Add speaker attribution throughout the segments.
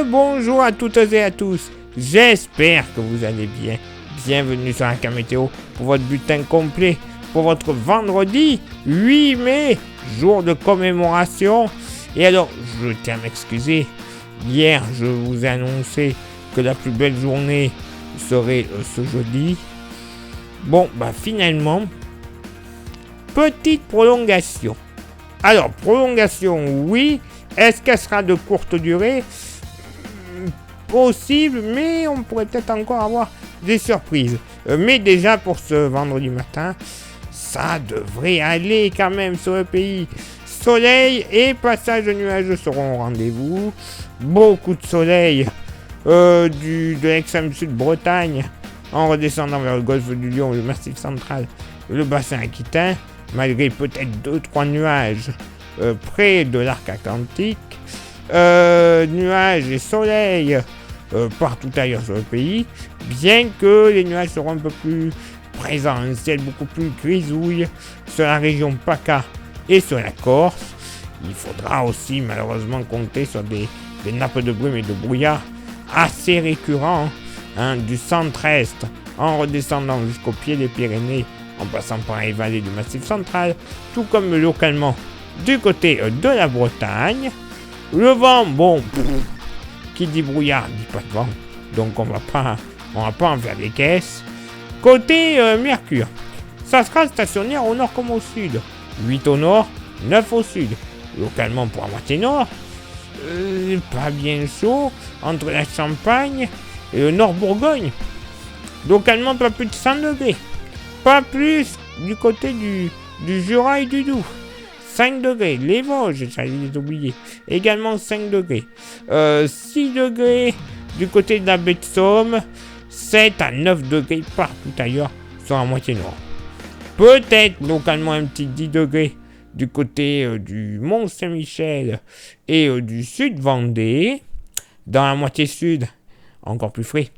Speaker 1: Bonjour à toutes et à tous, j'espère que vous allez bien. Bienvenue sur Aka Météo pour votre bulletin complet pour votre vendredi 8 mai, jour de commémoration. Et alors, je tiens à m'excuser, hier je vous ai annoncé que la plus belle journée serait ce jeudi. Bon, finalement, petite prolongation. Alors, prolongation, oui. Est-ce qu'elle sera de courte durée ? Possible, mais on pourrait peut-être encore avoir des surprises. Mais déjà, pour ce vendredi matin, ça devrait aller quand même sur le pays. Soleil et passage de nuages seront au rendez-vous. Beaucoup de soleil de l'extrême sud Bretagne, en redescendant vers le golfe du Lion, le massif central, le bassin aquitain, malgré peut-être 2-3 nuages près de l'arc atlantique. Nuages et soleil partout ailleurs sur le pays, bien que les nuages seront un peu plus présents, un ciel beaucoup plus grisouille sur la région PACA et sur la Corse. Il faudra aussi malheureusement compter sur des nappes de brume et de brouillard assez récurrents du centre-est en redescendant jusqu'au pied des Pyrénées, en passant par les vallées du Massif central, tout comme localement du côté de la Bretagne. Le vent, qui dit brouillard, dit pas de vent, donc on va pas en faire des caisses. Côté Mercure, ça sera stationnaire au nord comme au sud, 8 au nord, 9 au sud, localement pour la moitié nord, pas bien chaud, entre la Champagne et le nord Bourgogne, localement pas plus de 100 degrés, pas plus du côté du Jura et du Doubs. 5 degrés, les Vosges, j'allais les oublier, également 5 degrés. 6 degrés du côté de la baie de Somme, 7 à 9 degrés partout ailleurs sur la moitié nord. Peut-être localement un petit 10 degrés du côté du Mont Saint-Michel et du sud Vendée. Dans la moitié sud, encore plus frais,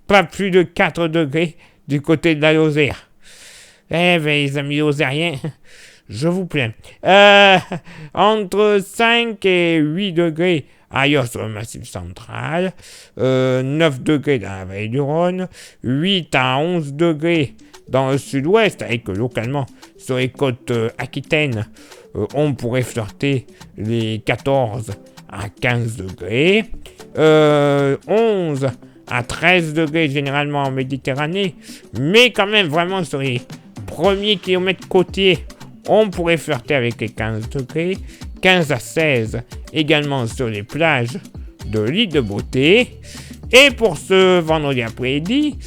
Speaker 1: pas plus de 4 degrés du côté de la Lozère. Les amis lozériens, je vous plains. Entre 5 et 8 degrés ailleurs sur le massif central, 9 degrés dans la vallée du Rhône, 8 à 11 degrés dans le sud-ouest, avec localement sur les côtes aquitaines, on pourrait flirter les 14 à 15 degrés, 11 à 13 degrés généralement en Méditerranée, mais quand même vraiment sur les premiers kilomètres côtiers, on pourrait flirter avec les 15 degrés, 15 à 16 également sur les plages de l'île de Beauté. Et pour ce vendredi après-midi,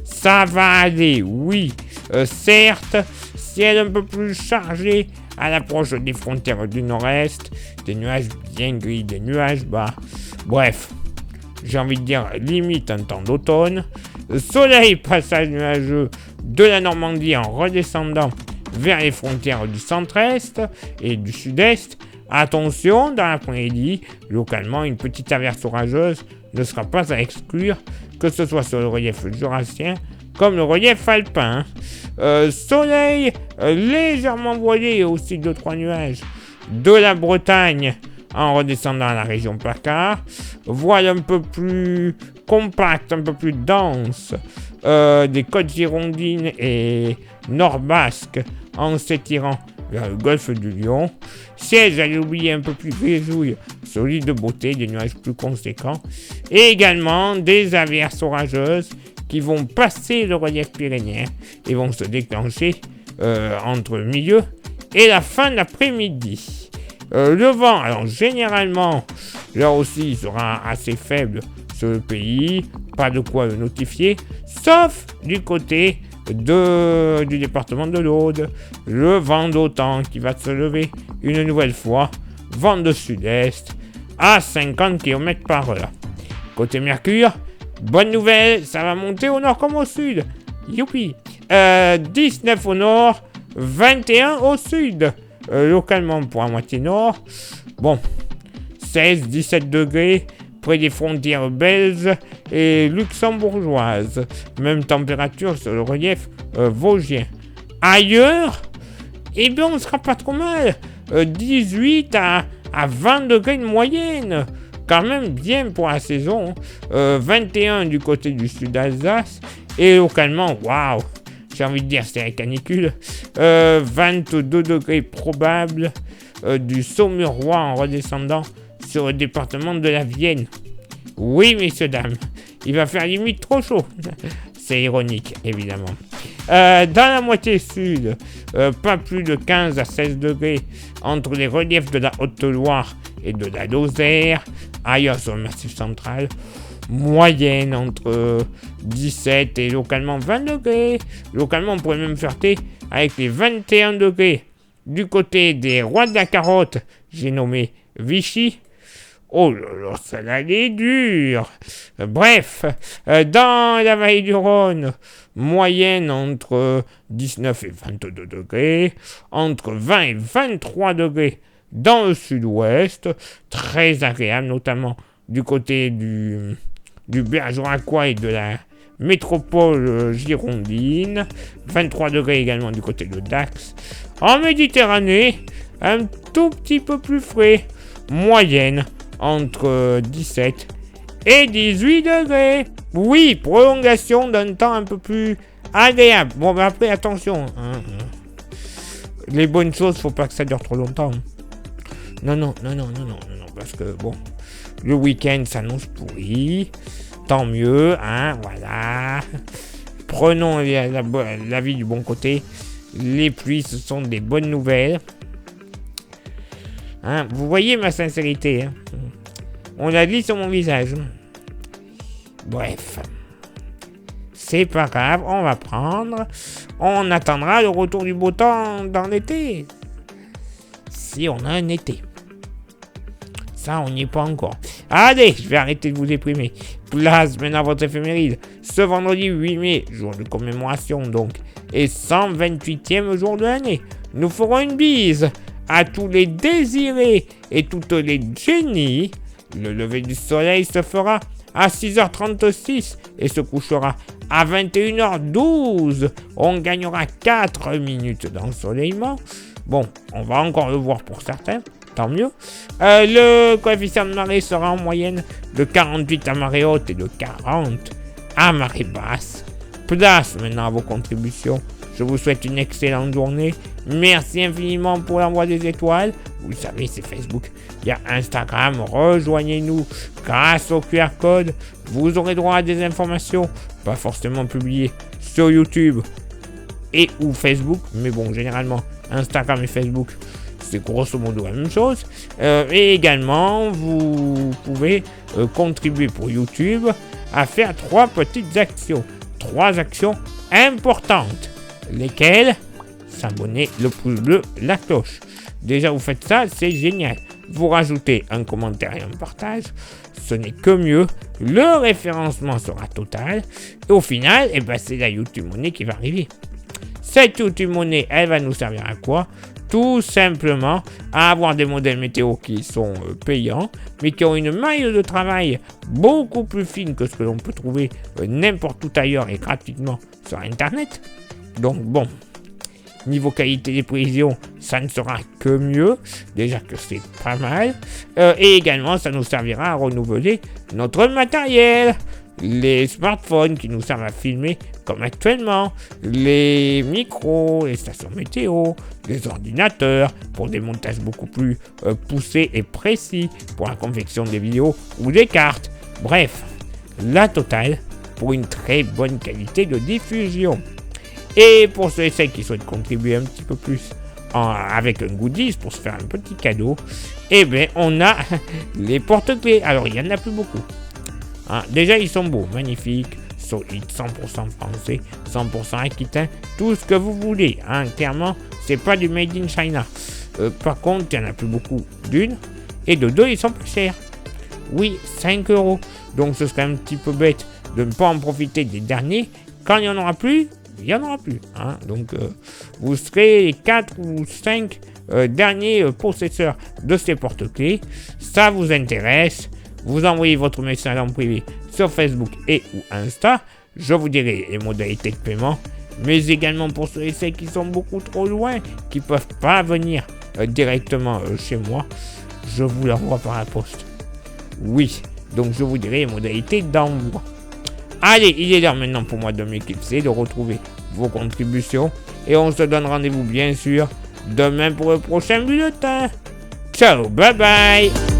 Speaker 1: ça va aller, oui, certes, ciel un peu plus chargé à l'approche des frontières du nord-est, des nuages bien gris, des nuages bas, bref, j'ai envie de dire limite un temps d'automne. Soleil, passage nuageux de la Normandie en redescendant vers les frontières du centre-est et du sud-est. Attention, dans l'après-midi, localement, une petite averse orageuse ne sera pas à exclure, que ce soit sur le relief jurassien comme le relief alpin. Soleil légèrement voilé et aussi 2-3 nuages de la Bretagne en redescendant à la région PACA. Voile un peu plus compacte, un peu plus dense des côtes girondines et nord-basque en s'étirant vers le golfe du Lion. Ciel, j'allais oublier, un peu plus grisouille sur l'île de Beauté, des nuages plus conséquents. Et également des averses orageuses qui vont passer le relief pyrénéen et vont se déclencher entre le milieu et la fin de l'après-midi. Le vent, alors généralement, là aussi, il sera assez faible sur le pays, pas de quoi le notifier, sauf du côté du département de l'Aude, le vent d'OTAN qui va se lever une nouvelle fois, vent de sud-est à 50 km par heure. Côté Mercure, bonne nouvelle, ça va monter au nord comme au sud, youpi, 19 au nord, 21 au sud, localement pour la moitié nord, 16-17 degrés, près des frontières belges et luxembourgeoises. Même température sur le relief vosgien. Ailleurs, on ne sera pas trop mal. 18 à à 20 degrés de moyenne. Quand même bien pour la saison. 21 du côté du sud d'Alsace. Et localement, waouh, j'ai envie de dire c'est la canicule. 22 degrés probable du Saumurois en redescendant sur le département de la Vienne. Oui, messieurs, dames, il va faire limite trop chaud. C'est ironique, évidemment. Dans la moitié sud, pas plus de 15 à 16 degrés entre les reliefs de la Haute-Loire et de la Lozère. Ailleurs sur le Massif central, moyenne entre 17 et localement 20 degrés. Localement, on pourrait même flirter avec les 21 degrés. Du côté des rois de la carotte, j'ai nommé Vichy. Oh là là, ça allait dur. Bref, dans la vallée du Rhône, moyenne entre 19 et 22 degrés, entre 20 et 23 degrés dans le sud-ouest, très agréable, notamment du côté du Bergeracois et de la métropole girondine, 23 degrés également du côté de Dax. En Méditerranée, un tout petit peu plus frais, moyenne entre 17 et 18 degrés. Oui, prolongation d'un temps un peu plus agréable. Bon, mais après, attention. Les bonnes choses, faut pas que ça dure trop longtemps. Non, parce que, bon, le week-end s'annonce pourri. Tant mieux, voilà. Prenons la vie du bon côté. Les pluies, ce sont des bonnes nouvelles. Vous voyez ma sincérité. On l'a dit sur mon visage. Bref. C'est pas grave, on va prendre. On attendra le retour du beau temps dans l'été. Si on a un été. Ça, on n'y est pas encore. Allez, je vais arrêter de vous déprimer. Place maintenant à votre éphéméride. Ce vendredi 8 mai, jour de commémoration donc, et 128e jour de l'année. Nous ferons une bise à tous les désirés et toutes les génies. Le lever du soleil se fera à 6h36 et se couchera à 21h12. On gagnera 4 minutes d'ensoleillement. Bon, on va encore le voir pour certains, tant mieux. Le coefficient de marée sera en moyenne de 48 à marée haute et de 40 à marée basse. Place maintenant à vos contributions. Je vous souhaite une excellente journée. Merci infiniment pour l'envoi des étoiles. Vous le savez, c'est Facebook. Il y a Instagram. Rejoignez-nous grâce au QR code. Vous aurez droit à des informations, pas forcément publiées sur YouTube et ou Facebook. Mais bon, généralement, Instagram et Facebook, c'est grosso modo la même chose. Et également, vous pouvez contribuer pour YouTube à faire 3 petites actions. 3 actions importantes. Lesquelles? S'abonner, le pouce bleu, la cloche. Déjà, vous faites ça, c'est génial. Vous rajoutez un commentaire et un partage. Ce n'est que mieux. Le référencement sera total. Et au final, c'est la YouTube Money qui va arriver. Cette YouTube Money, elle va nous servir à quoi? Tout simplement à avoir des modèles météo qui sont payants, mais qui ont une maille de travail beaucoup plus fine que ce que l'on peut trouver n'importe où ailleurs et gratuitement sur Internet. Donc bon, niveau qualité des prévisions, ça ne sera que mieux, déjà que c'est pas mal. Et également, ça nous servira à renouveler notre matériel. Les smartphones qui nous servent à filmer comme actuellement, les micros, les stations météo, les ordinateurs pour des montages beaucoup plus poussés et précis pour la confection des vidéos ou des cartes. Bref, la totale pour une très bonne qualité de diffusion. Et pour ceux et celles qui souhaitent contribuer un petit peu plus avec un goodies pour se faire un petit cadeau, on a les porte-clés. Alors, il n'y en a plus beaucoup. Déjà, ils sont beaux, magnifiques, solides, 100% français, 100% aquitain, tout ce que vous voulez. Clairement, c'est pas du made in China. Par contre, il n'y en a plus beaucoup d'une. Et de 2, ils sont plus chers. Oui, 5 €. Donc, ce serait un petit peu bête de ne pas en profiter des derniers. Quand il n'y en aura plus, il n'y en aura plus. Donc, vous serez les 4 ou 5 derniers possesseurs de ces porte-clés. Ça vous intéresse? Vous envoyez votre message en privé sur Facebook et ou Insta. Je vous dirai les modalités de paiement. Mais également pour ceux et celles qui sont beaucoup trop loin, qui ne peuvent pas venir directement chez moi. je vous l'envoie par la poste. Oui, donc je vous dirai les modalités d'envoi. Allez, il est l'heure maintenant pour moi de m'éclipser, de retrouver vos contributions. Et on se donne rendez-vous bien sûr demain pour le prochain bulletin. Ciao, bye bye.